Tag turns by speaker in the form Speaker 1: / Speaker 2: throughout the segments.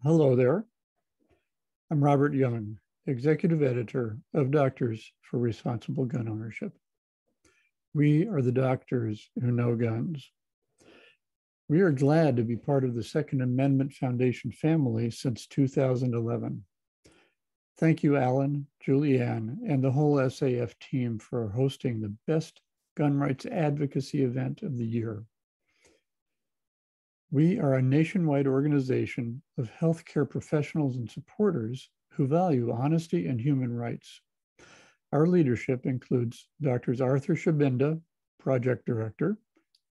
Speaker 1: Hello there. I'm Robert Young, Executive Editor of Doctors for Responsible Gun Ownership. We are the doctors who know guns. We are glad to be part of the Second Amendment Foundation family since 2011. Thank you, Alan, Julianne, and the whole SAF team for hosting the best gun rights advocacy event of the year. We are a nationwide organization of healthcare professionals and supporters who value honesty and human rights. Our leadership includes Drs. Arthur Shabinda, Project Director,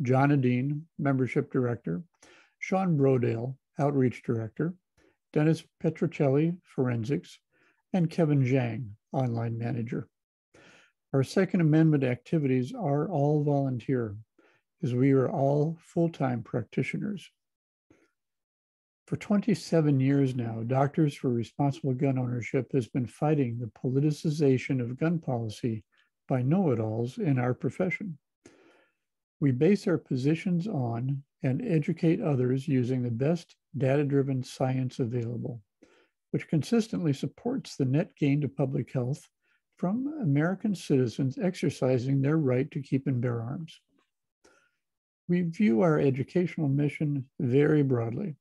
Speaker 1: John Adine, Membership Director, Sean Brodale, Outreach Director, Dennis Petrocelli, Forensics, and Kevin Zhang, Online Manager. Our Second Amendment activities are all volunteer, as we are all full-time practitioners. For 27 years now, Doctors for Responsible Gun Ownership has been fighting the politicization of gun policy by know-it-alls in our profession. We base our positions on and educate others using the best data-driven science available, which consistently supports the net gain to public health from American citizens exercising their right to keep and bear arms. We view our educational mission very broadly.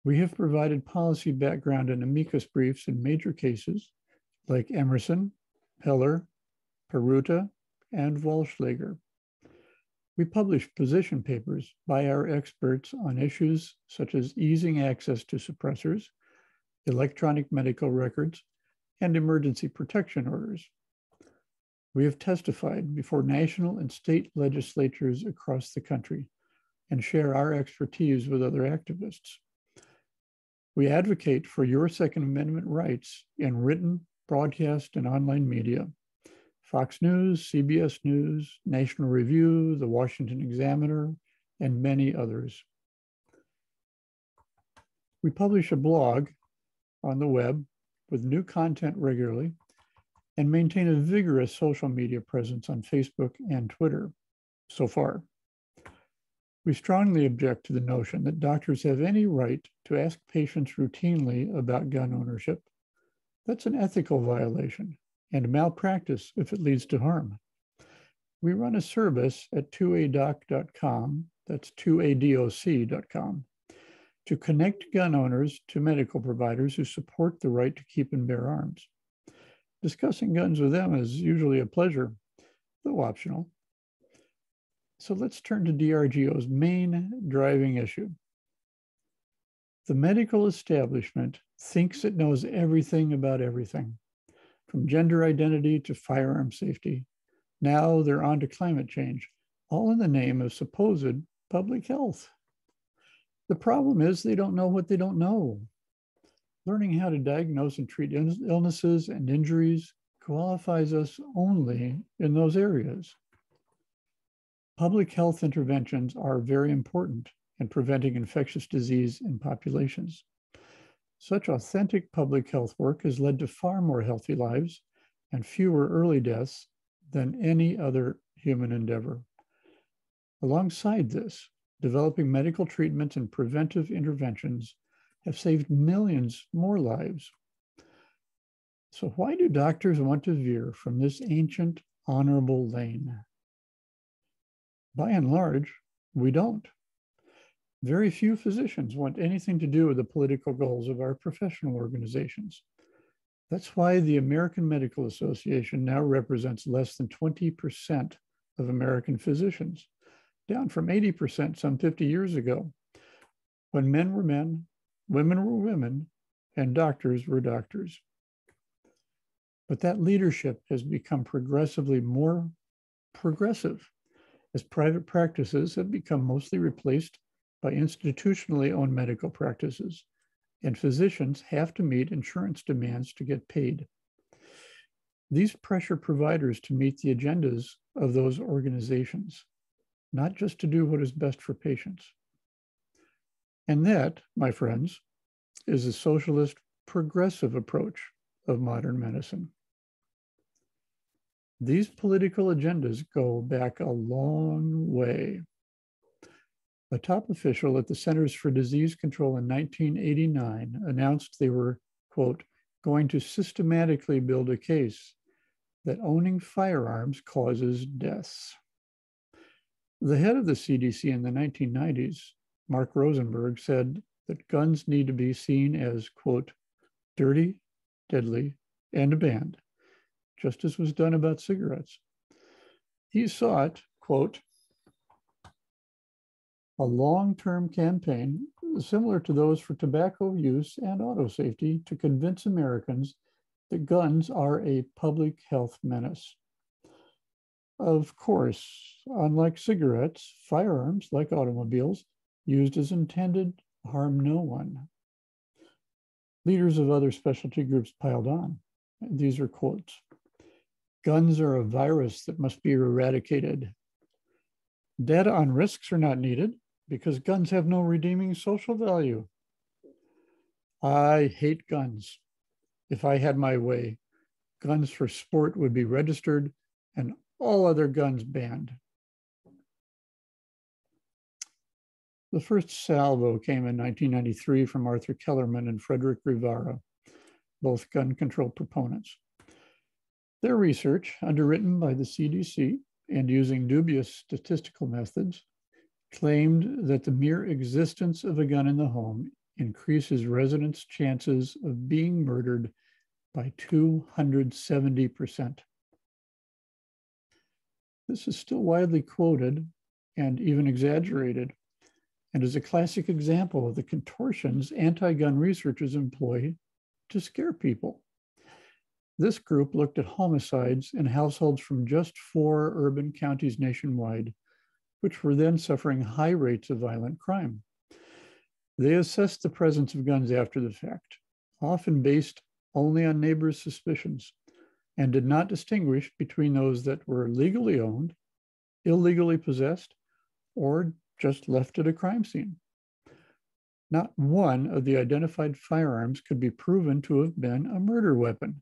Speaker 1: We have provided policy background and amicus briefs in major cases like Emerson, Peller, Peruta, and Walschlager. We publish position papers by our experts on issues such as easing access to suppressors, electronic medical records, and emergency protection orders. We have testified before national and state legislatures across the country and share our expertise with other activists. We advocate for your Second Amendment rights in written, broadcast, and online media. Fox News, CBS News, National Review, The Washington Examiner, and many others. We publish a blog on the web with new content regularly and maintain a vigorous social media presence on Facebook and Twitter so far. We strongly object to the notion that doctors have any right to ask patients routinely about gun ownership. That's an ethical violation and malpractice if it leads to harm. We run a service at 2adoc.com, that's 2adoc.com, to connect gun owners to medical providers who support the right to keep and bear arms. Discussing guns with them is usually a pleasure, though optional. So let's turn to DRGO's main driving issue. The medical establishment thinks it knows everything about everything, from gender identity to firearm safety. Now they're on to climate change, all in the name of supposed public health. The problem is they don't know what they don't know. Learning how to diagnose and treat illnesses and injuries qualifies us only in those areas. Public health interventions are very important in preventing infectious disease in populations. Such authentic public health work has led to far more healthy lives and fewer early deaths than any other human endeavor. Alongside this, developing medical treatments and preventive interventions have saved millions more lives. So why do doctors want to veer from this ancient, honorable lane? By and large, we don't. Very few physicians want anything to do with the political goals of our professional organizations. That's why the American Medical Association now represents less than 20% of American physicians, down from 80% some 50 years ago, when men were men, women were women, and doctors were doctors. But that leadership has become progressively more progressive as private practices have become mostly replaced by institutionally owned medical practices, and physicians have to meet insurance demands to get paid. These pressure providers to meet the agendas of those organizations, not just to do what is best for patients. And that, my friends, is a socialist progressive approach of modern medicine. These political agendas go back a long way. A top official at the Centers for Disease Control in 1989 announced they were, quote, going to systematically build a case that owning firearms causes deaths. The head of the CDC in the 1990s, Mark Rosenberg, said that guns need to be seen as, quote, dirty, deadly, and banned, just as was done about cigarettes. He sought, quote, a long-term campaign similar to those for tobacco use and auto safety to convince Americans that guns are a public health menace. Of course, unlike cigarettes, firearms, like automobiles, used as intended, harm no one. Leaders of other specialty groups piled on. These are quotes. Guns are a virus that must be eradicated. Data on risks are not needed because guns have no redeeming social value. I hate guns. If I had my way, guns for sport would be registered and all other guns banned. The first salvo came in 1993 from Arthur Kellerman and Frederick Rivara, both gun control proponents. Their research, underwritten by the CDC and using dubious statistical methods, claimed that the mere existence of a gun in the home increases residents' chances of being murdered by 270%. This is still widely quoted and even exaggerated, and is a classic example of the contortions anti-gun researchers employ to scare people. This group looked at homicides in households from just 4 urban counties nationwide, which were then suffering high rates of violent crime. They assessed the presence of guns after the fact, often based only on neighbors' suspicions, and did not distinguish between those that were legally owned, illegally possessed, or just left at a crime scene. Not one of the identified firearms could be proven to have been a murder weapon.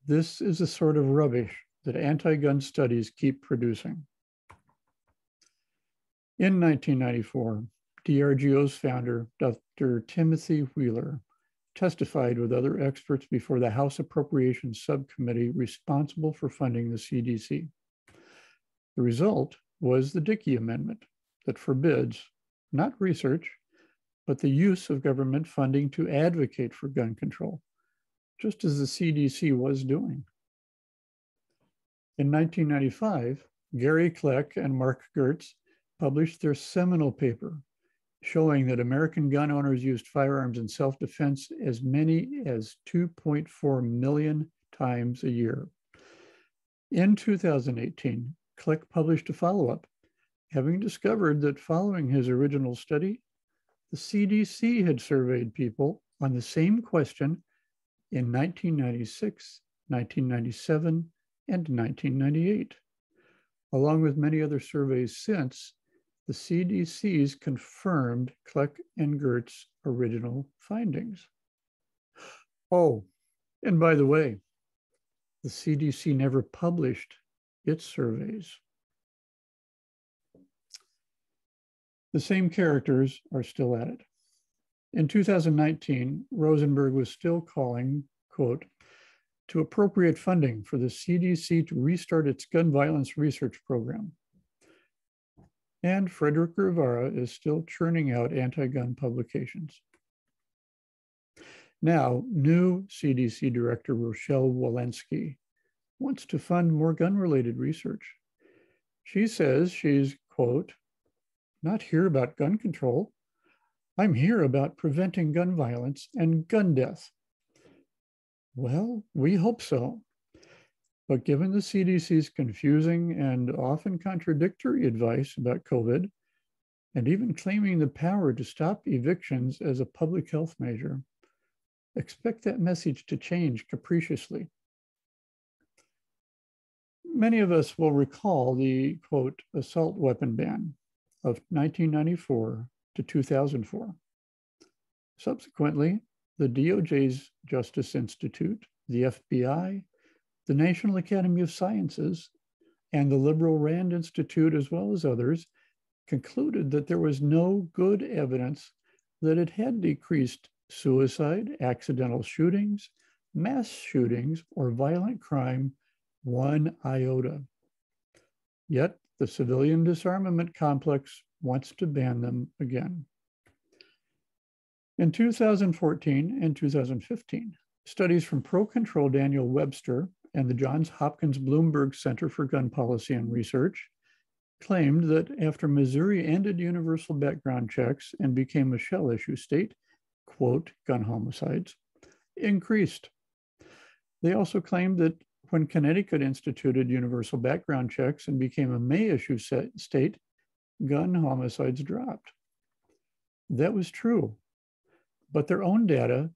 Speaker 1: This is the sort of rubbish that anti-gun studies keep producing. In 1994, DRGO's founder, Dr. Timothy Wheeler, testified with other experts before the House Appropriations Subcommittee responsible for funding the CDC. The result was the Dickey Amendment that forbids not research, but the use of government funding to advocate for gun control, just as the CDC was doing. In 1995, Gary Kleck and Mark Gertz published their seminal paper showing that American gun owners used firearms in self-defense as many as 2.4 million times a year. In 2018, Kleck published a follow-up, having discovered that following his original study, the CDC had surveyed people on the same question in 1996, 1997, and 1998. Along with many other surveys since, the CDC's confirmed Kleck and Gertz's original findings. Oh, and by the way, the CDC never published its surveys. The same characters are still at it. In 2019, Rosenberg was still calling, quote, to appropriate funding for the CDC to restart its gun violence research program. And Frederick Rivara is still churning out anti-gun publications. Now, new CDC Director Rochelle Walensky wants to fund more gun-related research. She says she's, quote, not here about gun control. I'm here about preventing gun violence and gun death. Well, we hope so. But given the CDC's confusing and often contradictory advice about COVID, and even claiming the power to stop evictions as a public health measure, expect that message to change capriciously. Many of us will recall the, quote, assault weapon ban of 1994 to 2004. Subsequently, the DOJ's Justice Institute, the FBI, the National Academy of Sciences, and the liberal Rand Institute, as well as others, concluded that there was no good evidence that it had decreased suicide, accidental shootings, mass shootings, or violent crime one iota. Yet the civilian disarmament complex wants to ban them again. In 2014 and 2015, studies from Pro-Control Daniel Webster and the Johns Hopkins Bloomberg Center for Gun Policy and Research claimed that after Missouri ended universal background checks and became a shell issue state, quote, gun homicides increased. They also claimed that when Connecticut instituted universal background checks and became a may issue state, gun homicides dropped. That was true, but their own data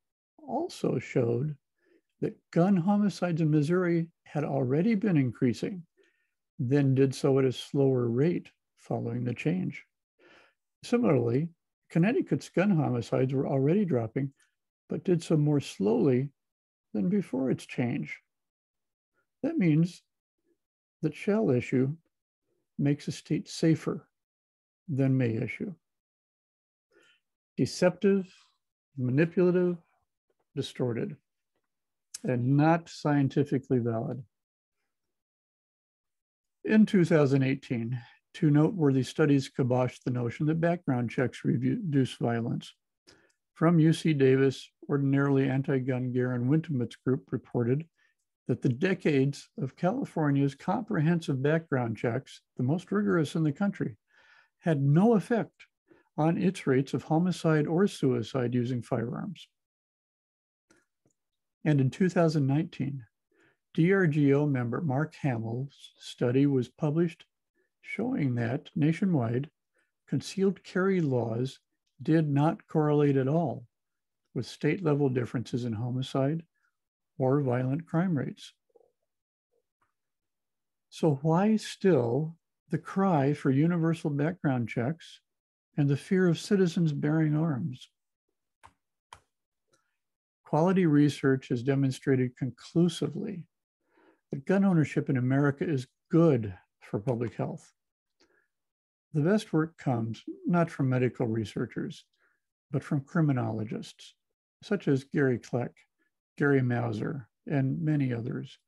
Speaker 1: also showed that gun homicides in Missouri had already been increasing, then did so at a slower rate following the change. Similarly, Connecticut's gun homicides were already dropping, but did so more slowly than before its change. That means that shall issue makes a state safer than may issue. Deceptive, manipulative, distorted, and not scientifically valid. In 2018, two noteworthy studies kiboshed the notion that background checks reduce violence. From UC Davis, ordinarily anti-gun Garen Wintemuth's group reported that the decades of California's comprehensive background checks, the most rigorous in the country, had no effect on its rates of homicide or suicide using firearms. And in 2019, DRGO member Mark Hamill's study was published showing that nationwide, concealed carry laws did not correlate at all with state-level differences in homicide or violent crime rates. So why still the cry for universal background checks and the fear of citizens bearing arms? Quality research has demonstrated conclusively that gun ownership in America is good for public health. The best work comes not from medical researchers, but from criminologists, such as Gary Kleck, Gary Mauser, and many others,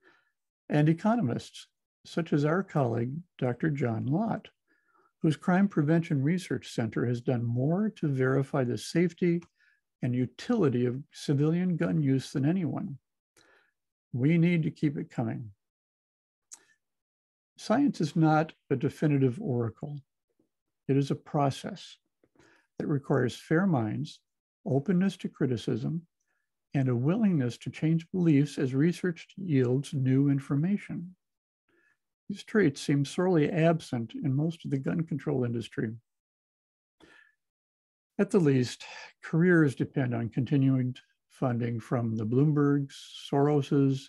Speaker 1: and economists, such as our colleague, Dr. John Lott, whose Crime Prevention Research Center has done more to verify the safety and utility of civilian gun use than anyone. We need to keep it coming. Science is not a definitive oracle. It is a process that requires fair minds, openness to criticism, and a willingness to change beliefs as research yields new information. These traits seem sorely absent in most of the gun control industry. At the least, careers depend on continuing funding from the Bloombergs, Soroses,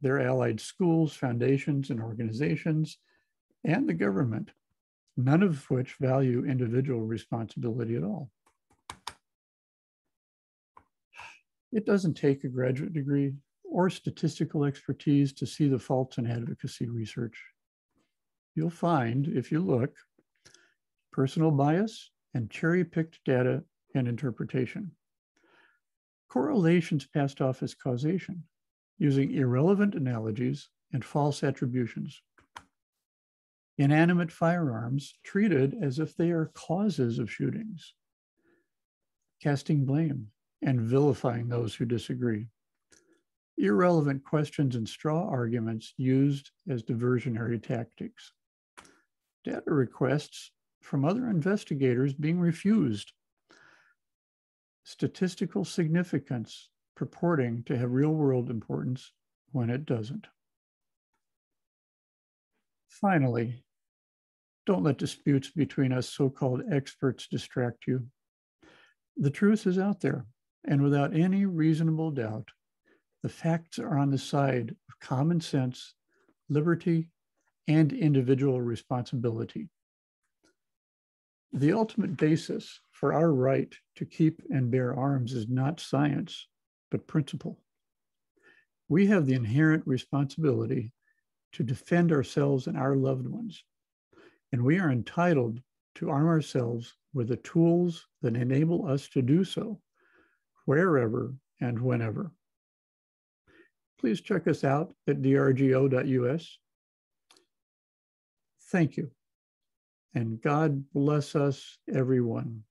Speaker 1: their allied schools, foundations, and organizations, and the government, none of which value individual responsibility at all. It doesn't take a graduate degree or statistical expertise to see the faults in advocacy research. You'll find, if you look, personal bias and cherry-picked data and interpretation. Correlations passed off as causation, using irrelevant analogies and false attributions. Inanimate firearms treated as if they are causes of shootings, casting blame and vilifying those who disagree. Irrelevant questions and straw arguments used as diversionary tactics. Data requests from other investigators being refused. Statistical significance purporting to have real-world importance when it doesn't. Finally, don't let disputes between us so-called experts distract you. The truth is out there, and without any reasonable doubt, the facts are on the side of common sense, liberty, and individual responsibility. The ultimate basis for our right to keep and bear arms is not science, but principle. We have the inherent responsibility to defend ourselves and our loved ones, and we are entitled to arm ourselves with the tools that enable us to do so, wherever and whenever. Please check us out at drgo.us. Thank you, and God bless us, everyone.